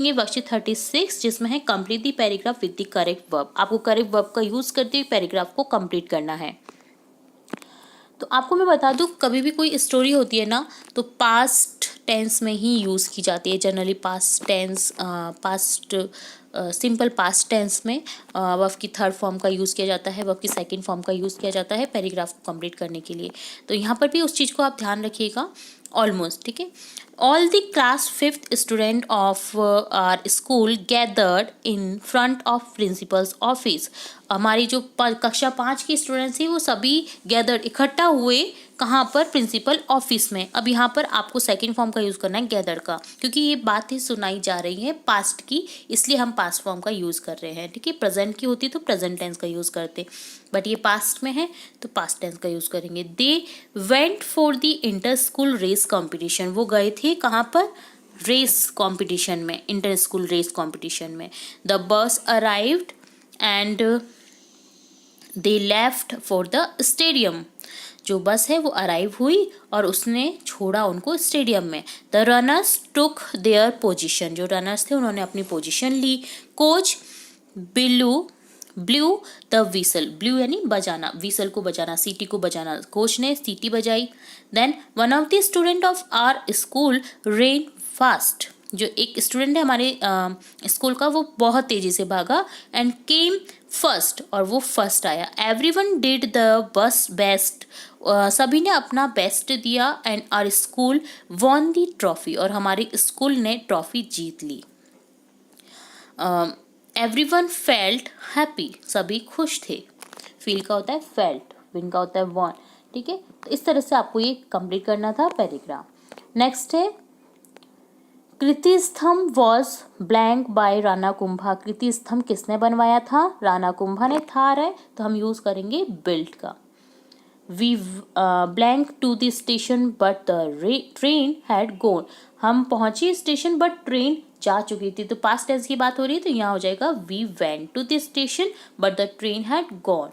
ये वर्कशीट 36 जिसमें है complete the paragraph with the correct verb. आपको करेक्ट वर्ब का यूज करते हुए पैराग्राफ को कंप्लीट करना है। तो आपको मैं बता दूं, कभी भी कोई स्टोरी होती है ना तो पास्ट टेंस में ही यूज़ की जाती है generally. Past tense, simple past tense में वर्ब की थर्ड फॉर्म का यूज़ किया जाता है, वर्ब की सेकंड फॉर्म का यूज़ किया जाता है पैराग्राफ को कंप्लीट करने के लिए। तो यहाँ पर भी उस चीज़ को आप ध्यान रखिएगा। ऑलमोस्ट, ठीक है। All the class 5th student of our school gathered in front of principal's office. हमारी जो कक्षा 5 की स्टूडेंट्स हैं वो सभी गैदर्ड, इकट्ठा हुए कहाँ पर, प्रिंसिपल ऑफिस में। अब यहाँ पर आपको सेकंड फॉर्म का यूज़ करना है गैदर का, क्योंकि ये बातें सुनाई जा रही है पास्ट की, इसलिए हम पास्ट फॉर्म का यूज़ कर रहे हैं, ठीक है। प्रेजेंट की होती तो प्रेजेंट टेंस का यूज़ करते, बट ये पास्ट में है तो पास्ट टेंस का यूज़ करेंगे। They went for the inter school race competition. वो गए थे कहाँ पर, रेस कॉम्पिटिशन में, इंटर स्कूल रेस कॉम्पिटिशन में। The bus arrived and they left for the stadium. जो बस है वो अराइव हुई और उसने छोड़ा उनको स्टेडियम में। The runners took their position. जो रनर्स थे उन्होंने अपनी पोजीशन ली। Coach blew the whistle. Blew यानी बजाना, विसल को बजाना, सीटी को बजाना। कोच ने सीटी बजाई। Then one of the student of our school ran fast. जो एक स्टूडेंट है हमारे स्कूल का, वो बहुत तेजी से भागा एंड केम फर्स्ट, और वो फर्स्ट आया। एवरीवन डिड द बस बेस्ट। सभी ने अपना बेस्ट दिया and our school won the trophy. और हमारे स्कूल ने ट्रॉफी जीत ली। Everyone felt happy. सभी खुश थे। फील का होता है फेल्ट, विन का होता है वॉन, ठीक है। तो इस तरह से आपको ये कंप्लीट करना था पैराग्राफ। नेक्स्ट है Kirti Stambh was blank by Rana Kumbha. Kirti Stambh किसने बनवाया था, राणा कुंभा ने था, है तो हम यूज करेंगे बिल्ट का। We blank to the station but the train had gone. हम पहुंचे स्टेशन बट ट्रेन जा चुकी थी। तो पास्ट टेंस की बात हो रही है तो यहाँ हो जाएगा we went to the station but the train had gone.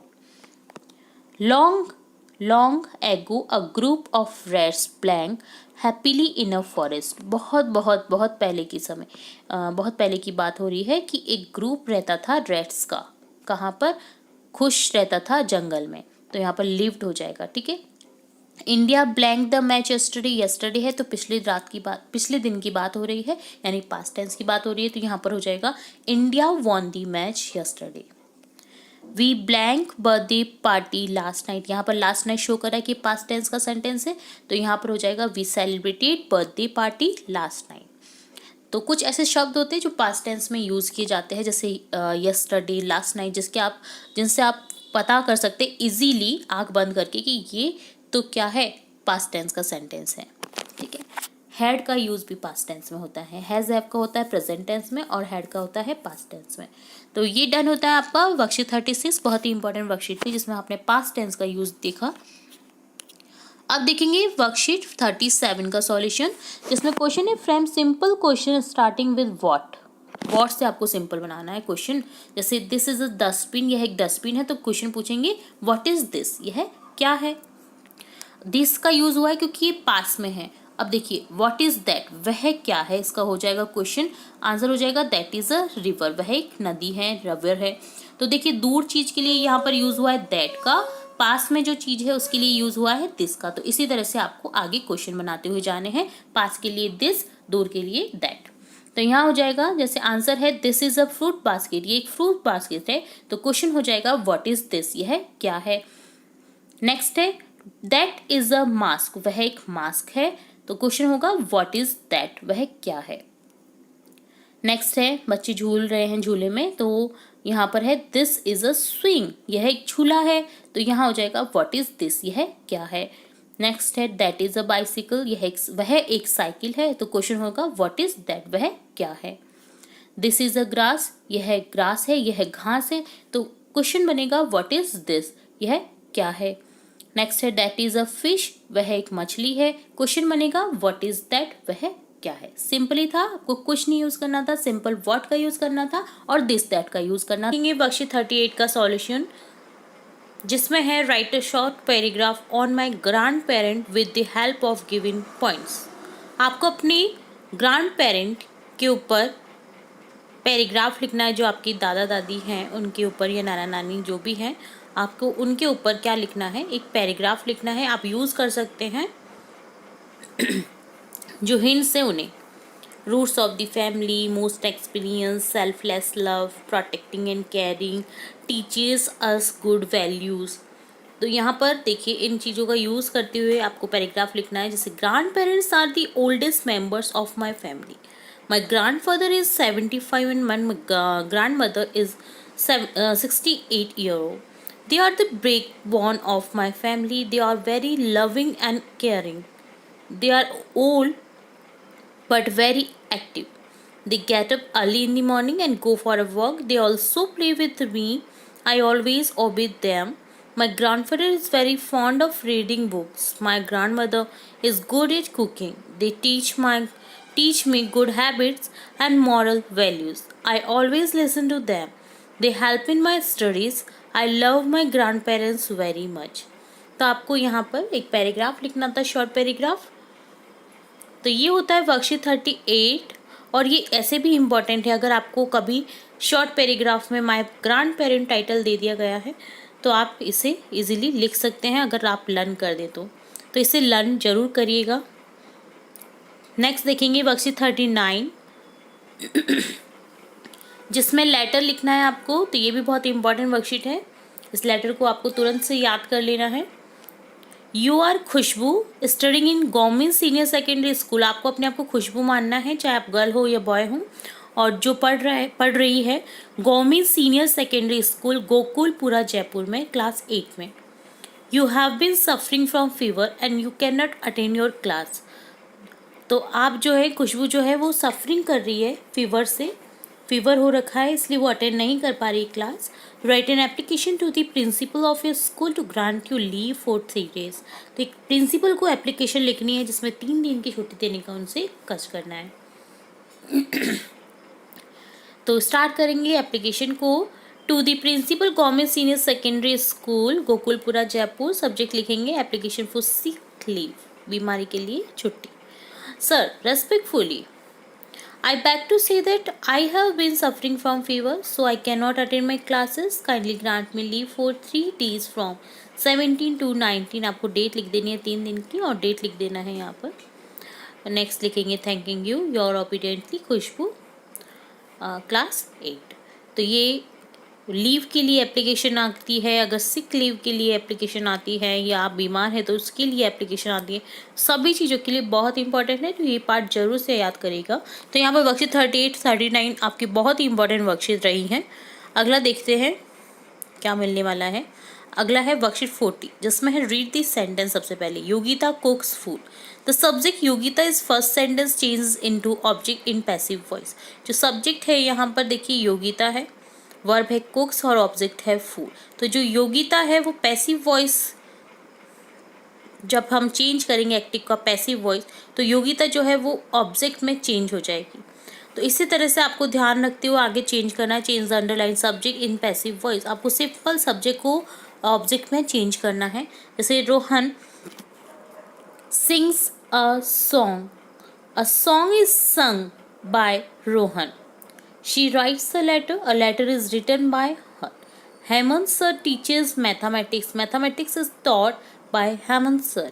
Long ago a group of rats blank happily in a forest. बहुत बहुत बहुत पहले की समय, बहुत पहले की बात हो रही है कि एक ग्रुप रहता था रैट्स का, कहाँ पर, खुश रहता था जंगल में। तो यहाँ पर लिव्ड हो जाएगा, ठीक है। India blank the match yesterday. Yesterday है तो पिछली रात की बात, पिछले दिन की बात हो रही है, यानी पास्ट टेंस की बात हो रही है। तो यहाँ पर हो जाएगा India won the match yesterday. We blank birthday party last night. यहाँ पर लास्ट नाइट शो करा है कि पास्ट टेंस का सेंटेंस है, तो यहाँ पर हो जाएगा we celebrated birthday party last night. तो कुछ ऐसे शब्द होते हैं जो पास्ट टेंस में यूज़ किए जाते हैं, जैसे यस्टरडे, लास्ट नाइट, जिनसे आप पता कर सकते इजीली आंख बंद करके कि ये तो क्या है, पास्ट टेंस का सेंटेंस है, ठीक है। हैड का यूज भी पास्ट टेंस में होता है, हैज हैव का होता है प्रेजेंट टेंस में, और हैड का होता है पास्ट टेंस में। तो ये डन होता है आपका वर्कशीट 36। बहुत ही इंपॉर्टेंट वर्कशीट थी जिसमें आपने पास्ट टेंस का यूज देखा। अब देखेंगे वर्कशीट 37 का सॉल्यूशन, जिसमें क्वेश्चन है frame simple question starting with what. What से आपको सिंपल बनाना है क्वेश्चन। जैसे दिस इज अ डस्टबिन, यह एक डस्टबिन है, तो क्वेश्चन पूछेंगे व्हाट इज दिस, यह क्या है। दिस का यूज हुआ है क्योंकि ये पास में है। अब देखिए व्हाट इज दैट, वह क्या है, इसका हो जाएगा क्वेश्चन, आंसर हो जाएगा दैट इज अ रिवर, वह एक नदी है, रिवर है। तो देखिए दूर चीज के लिए यहाँ पर यूज हुआ है दैट का, पास में जो चीज है उसके लिए यूज हुआ है दिस का। तो इसी तरह से आपको आगे क्वेश्चन बनाते हुए जाने हैं, पास के लिए दिस, दूर के लिए दैट। तो यहाँ हो जाएगा, जैसे आंसर है this is a fruit basket, ये एक फ्रूट बास्केट है, तो क्वेश्चन हो जाएगा व्हाट इज दिस, यह क्या है। नेक्स्ट है दैट इज अ मास्क, वह एक मास्क है, तो क्वेश्चन होगा व्हाट इज दैट, वह क्या है। नेक्स्ट है बच्चे झूल रहे हैं झूले में, तो यहाँ पर है दिस इज अ स्विंग, यह एक झूला है, तो यहाँ हो जाएगा व्हाट इज दिस, यह क्या है। नेक्स्ट है दैट इज अ बाइसिकल, वह एक साइकिल है, तो क्वेश्चन होगा व्हाट इज दैट, वह क्या है। दिस इज अ ग्रास, यह ग्रास है, यह घास है, तो क्वेश्चन बनेगा व्हाट इज दिस, यह क्या है। नेक्स्ट है दैट इज अ फिश, वह एक मछली है, क्वेश्चन बनेगा व्हाट इज दैट, वह क्या है। सिंपली था, आपको कुछ नहीं यूज करना था, सिंपल व्हाट का यूज करना था और दिस दैट का यूज करना था। वर्कशीट 38 का सॉल्यूशन, जिसमें है right a short paragraph on my grand parent with the help of given points. आपको अपने ग्रैंड पेरेंट के ऊपर पैराग्राफ लिखना है जो आपकी दादा दादी हैं उनके ऊपर या नाना नानी जो भी हैं, आपको उनके ऊपर क्या लिखना है, एक पैराग्राफ लिखना है। आप यूज़ कर सकते हैं जो हिंट्स है उन्हें। Roots of the family, most experience, selfless love, protecting and caring, teachers us good values. तो यहाँ पर देखिए इन चीज़ों का यूज़ करते हुए आपको पैराग्राफ लिखना है। जैसे grandparents are the oldest members of my family, my grandfather is 75 and my grandmother is 68 year old. They are the backbone of my family. They are very loving and caring. They are old but very active. They get up early in the morning and go for a walk. They also play with me. I always obey them. My grandfather is very fond of reading books. My grandmother is good at cooking. They teach me good habits and moral values. I always listen to them. They help in my studies. I love my grandparents very much. तो आपको यहाँ पर एक paragraph लिखना था, short paragraph. तो ये होता है वर्कशीट 38 और ये ऐसे भी इम्पॉर्टेंट है। अगर आपको कभी शॉर्ट पैराग्राफ में माय ग्रैंड पेरेंट टाइटल दे दिया गया है तो आप इसे इजीली लिख सकते हैं अगर आप लर्न कर दें तो इसे लर्न जरूर करिएगा। नेक्स्ट देखेंगे वर्कशीट 39 जिसमें लेटर लिखना है आपको। तो ये भी बहुत इंपॉर्टेंट वर्कशीट है। इस लेटर को आपको तुरंत से याद कर लेना है। You are Khushboo studying in government senior secondary school. आपको अपने आप को खुशबू मानना है, चाहे आप गर्ल हो या बॉय हो, और जो पढ़ रही है government senior secondary school Gokulpura Jaipur में क्लास 8 में। You have been suffering from fever and you can not attend your class. तो आप जो है खुशबू जो है वो सफरिंग कर रही है फीवर से, फीवर हो रखा है इसलिए वो अटेंड नहीं कर पा रही class. Write an application to the principal of your school to grant you leave for 3 days। तो एक प्रिंसिपल को एप्लीकेशन लिखनी है जिसमें 3 दिन की छुट्टी देने का उनसे कष्ट करना है। तो स्टार्ट करेंगे एप्लीकेशन को। To the principal government senior secondary school Gokulpura Jaipur. Subject लिखेंगे एप्लीकेशन फॉर सिक लीव, बीमारी के लिए छुट्टी। Sir respectfully I beg to say that I have been suffering from fever, so I cannot attend my classes. Kindly grant me leave for 3 days from 17 to 19। आपको date लिख देनी है 3 दिन की और डेट लिख देना है यहाँ पर। नेक्स्ट लिखेंगे thanking you your obediently Khushbu class 8। तो ये लीव के लिए एप्लीकेशन आती है, अगर सिक लीव के लिए एप्लीकेशन आती है या आप बीमार हैं तो उसके लिए एप्लीकेशन आती है। सभी चीज़ों के लिए बहुत इंपॉर्टेंट है, तो ये पार्ट जरूर से याद करिएगा। तो यहाँ पर वर्कशीट 38 39 आपकी बहुत ही इंपॉर्टेंट वर्कशीट रही हैं। अगला देखते हैं क्या मिलने वाला है। अगला है वर्कशीट 40 जिसमें है रीड दी सेंटेंस। सबसे पहले Yogita कुक्स food. The subject Yogita is first sentence change into object in passive voice. जो सब्जेक्ट है यहाँ पर देखिए योगिता है, वर्ब है कुक्स और ऑब्जेक्ट है फूड। तो जो योगिता है वो पैसिव वॉइस, जब हम चेंज करेंगे एक्टिव का पैसिव वॉइस तो योगिता जो है वो ऑब्जेक्ट में चेंज हो जाएगी। तो इसी तरह से आपको ध्यान रखते हुए आगे चेंज करना है। Change the underline subject in passive voice. आपको सिंपल सब्जेक्ट को ऑब्जेक्ट में चेंज करना है। जैसे Rohan sings a song is sung by Rohan. She writes a letter. A letter is written by her. Hemant sir teaches mathematics. Mathematics is taught by Hemant sir.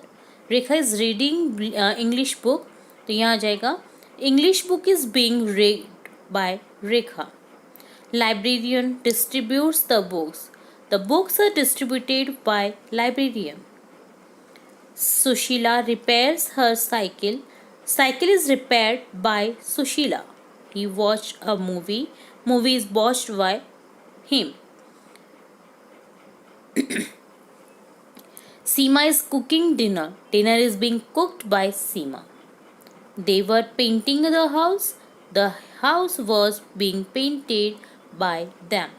Rekha is reading English book. तो यहाँ आ जाएगा English book is being read by Rekha. Librarian distributes the books. The books are distributed by librarian. Sushila repairs her cycle. Cycle is repaired by Sushila. He watched a movie. Movie is watched by him. Seema is cooking dinner. Dinner is being cooked by Seema. They were painting the house. The house was being painted by them.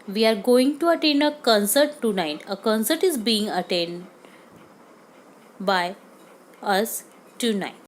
We are going to attend a concert tonight. A concert is being attended by us tonight.